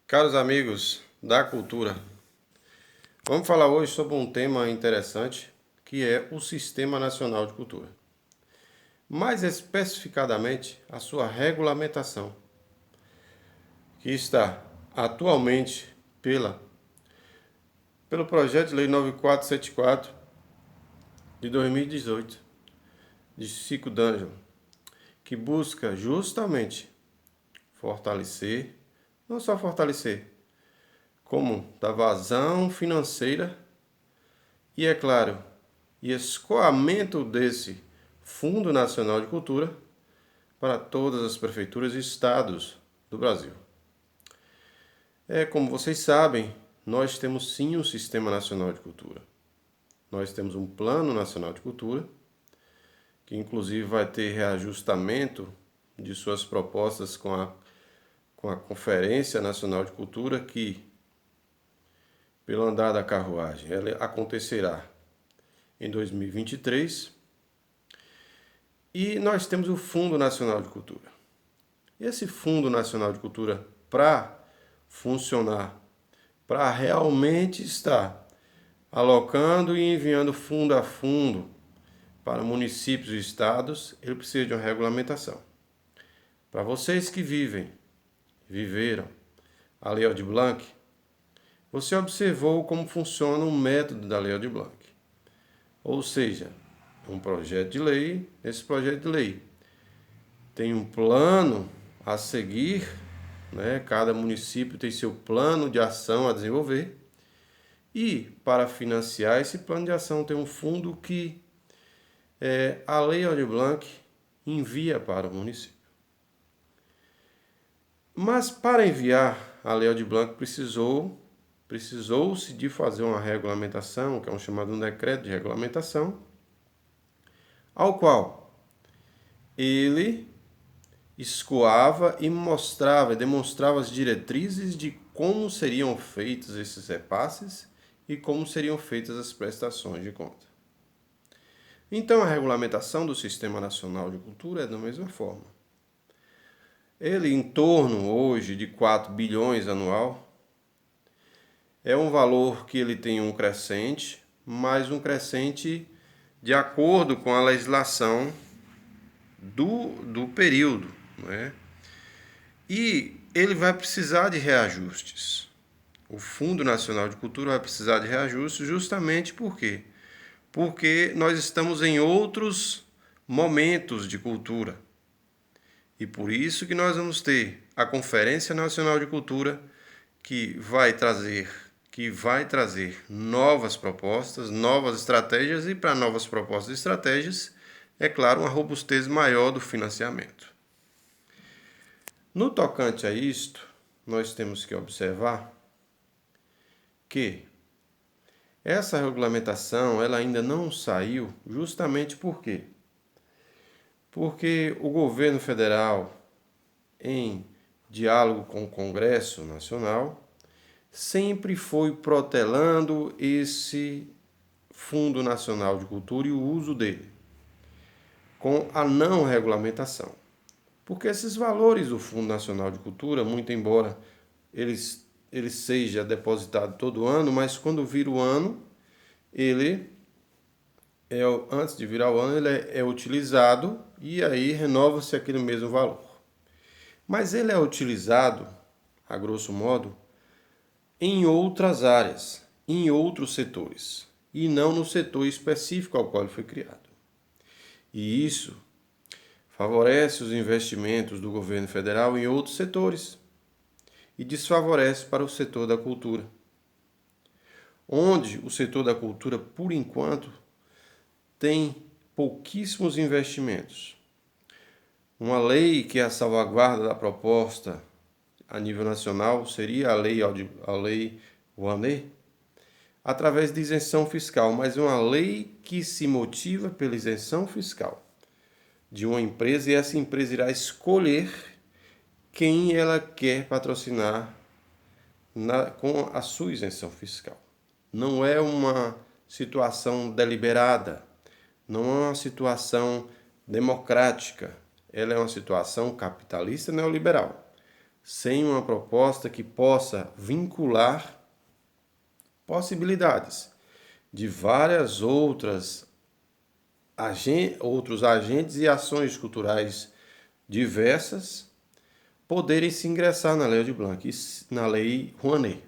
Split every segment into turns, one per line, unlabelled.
Caros amigos da cultura, vamos falar hoje sobre um tema interessante que é o Sistema Nacional de Cultura. Mais especificadamente, a sua regulamentação, que está atualmente pelo projeto de lei 9474 de 2018, de Cico D'Angelo, que busca justamente fortalecer, não só fortalecer, como da vazão financeira e, é claro, e escoamento desse Fundo Nacional de Cultura para todas as prefeituras e estados do Brasil. Como vocês sabem, nós temos sim um Sistema Nacional de Cultura. Nós temos um Plano Nacional de Cultura, que inclusive vai ter reajustamento de suas propostas com a Conferência Nacional de Cultura, que, pelo andar da carruagem, ela acontecerá em 2023. E nós temos o Fundo Nacional de Cultura. Esse Fundo Nacional de Cultura, para funcionar, para realmente estar alocando e enviando fundo a fundo para municípios e estados, ele precisa de uma regulamentação. Para vocês que viveram a Lei Aldir Blanc, você observou como funciona o método da Lei Aldir Blanc. Ou seja, um projeto de lei, esse projeto de lei tem um plano a seguir, né? Cada município tem seu plano de ação a desenvolver, e para financiar esse plano de ação tem um fundo que a Lei Aldir Blanc envia para o município. Mas para enviar a Lei Aldir Blanc precisou-se de fazer uma regulamentação, que é um chamado decreto de regulamentação, ao qual ele escoava e mostrava, demonstrava as diretrizes de como seriam feitos esses repasses e como seriam feitas as prestações de conta. Então, a regulamentação do Sistema Nacional de Cultura é da mesma forma. Ele, em torno hoje de 4 bilhões anual, é um valor que ele tem um crescente, mas um crescente de acordo com a legislação do período, né? E ele vai precisar de reajustes. O Fundo Nacional de Cultura vai precisar de reajustes justamente por quê? Porque nós estamos em outros momentos de cultura. E por isso que nós vamos ter a Conferência Nacional de Cultura que vai trazer novas propostas, novas estratégias, e para novas propostas e estratégias, é claro, uma robustez maior do financiamento. No tocante a isto, nós temos que observar que essa regulamentação ela ainda não saiu justamente por quê? Porque o governo federal, em diálogo com o Congresso Nacional, sempre foi protelando esse Fundo Nacional de Cultura e o uso dele, com a não regulamentação. Porque esses valores do Fundo Nacional de Cultura, muito embora ele seja depositado todo ano, mas quando vira o ano, antes de virar o ano, ele é utilizado e aí renova-se aquele mesmo valor. Mas ele é utilizado, a grosso modo, em outras áreas, em outros setores, e não no setor específico ao qual ele foi criado. E isso favorece os investimentos do governo federal em outros setores e desfavorece para o setor da cultura, onde o setor da cultura, por enquanto, tem pouquíssimos investimentos. Uma lei que é a salvaguarda da proposta a nível nacional seria a lei Rouanet, através de isenção fiscal, mas uma lei que se motiva pela isenção fiscal de uma empresa, e essa empresa irá escolher quem ela quer patrocinar com a sua isenção fiscal. Não é uma situação deliberada, não é uma situação democrática, ela é uma situação capitalista neoliberal. sem uma proposta que possa vincular possibilidades de várias outros agentes e ações culturais diversas poderem se ingressar na Lei Aldir Blanc e na Lei Rouanet,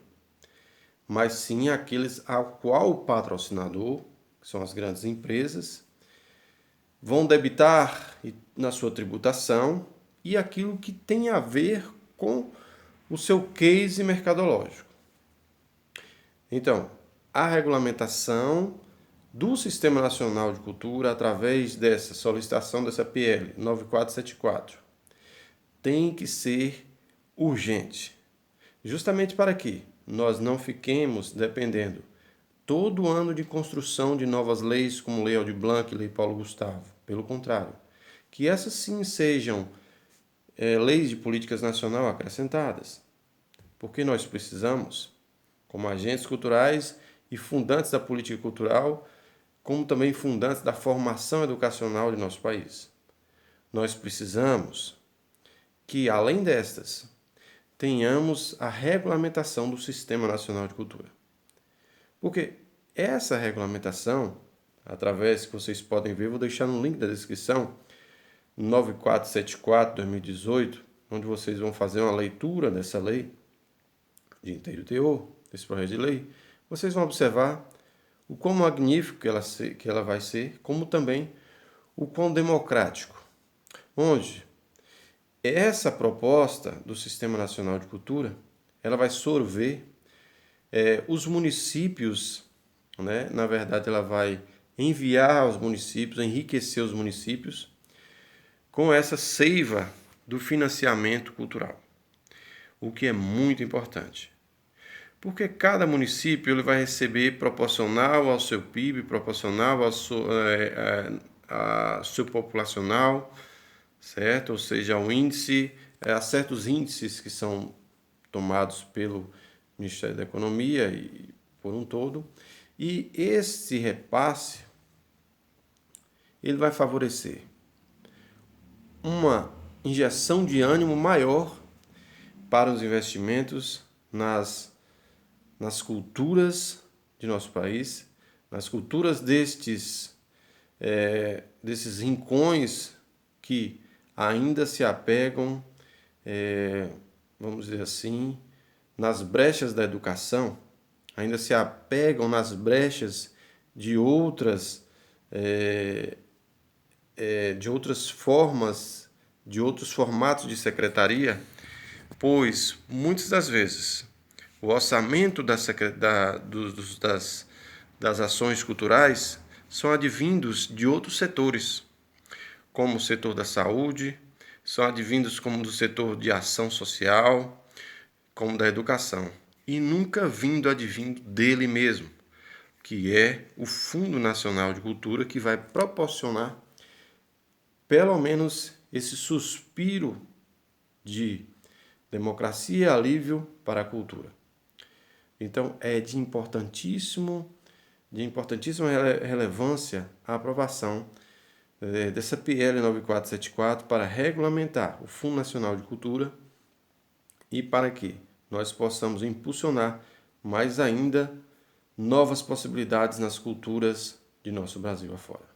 mas sim aqueles ao qual o patrocinador, que são as grandes empresas, vão debitar na sua tributação e aquilo que tem a ver com o seu case mercadológico. Então, a regulamentação do Sistema Nacional de Cultura, através dessa solicitação dessa PL 9474, tem que ser urgente. Justamente para que nós não fiquemos dependendo todo ano de construção de novas leis, como Lei Aldir Blanc e Lei Paulo Gustavo. Pelo contrário, que essas sim sejam leis de políticas nacional acrescentadas. Porque nós precisamos, como agentes culturais e fundantes da política cultural, como também fundantes da formação educacional de nosso país. Nós precisamos que, além destas, tenhamos a regulamentação do Sistema Nacional de Cultura. Porque essa regulamentação, através que vocês podem ver, vou deixar no link da descrição, 9474/2018, onde vocês vão fazer uma leitura dessa lei, de inteiro teor, desse projeto de lei, vocês vão observar o quão magnífico que ela vai ser, como também o quão democrático. Onde essa proposta do Sistema Nacional de Cultura, ela vai sorver os municípios, né? Na verdade, ela vai enviar aos municípios, enriquecer os municípios com essa seiva do financiamento cultural, o que é muito importante. Porque cada município ele vai receber proporcional ao seu PIB, proporcional ao seu populacional, certo? Ou seja, ao índice, a certos índices que são tomados pelo Ministério da Economia e por um todo. E esse repasse ele vai favorecer uma injeção de ânimo maior para os investimentos nas culturas de nosso país, nas culturas desses rincões que ainda se apegam, vamos dizer assim, nas brechas da educação, ainda se apegam nas brechas de outras formas, de outros formatos de secretaria, pois muitas das vezes o orçamento das ações culturais são advindos de outros setores, como o setor da saúde, são advindos como do setor de ação social, como da educação, e nunca advindo dele mesmo, que é o Fundo Nacional de Cultura, que vai proporcionar pelo menos esse suspiro de democracia e alívio para a cultura. Então, é de importantíssima relevância a aprovação dessa PL 9474 para regulamentar o Fundo Nacional de Cultura e para que nós possamos impulsionar mais ainda novas possibilidades nas culturas de nosso Brasil afora.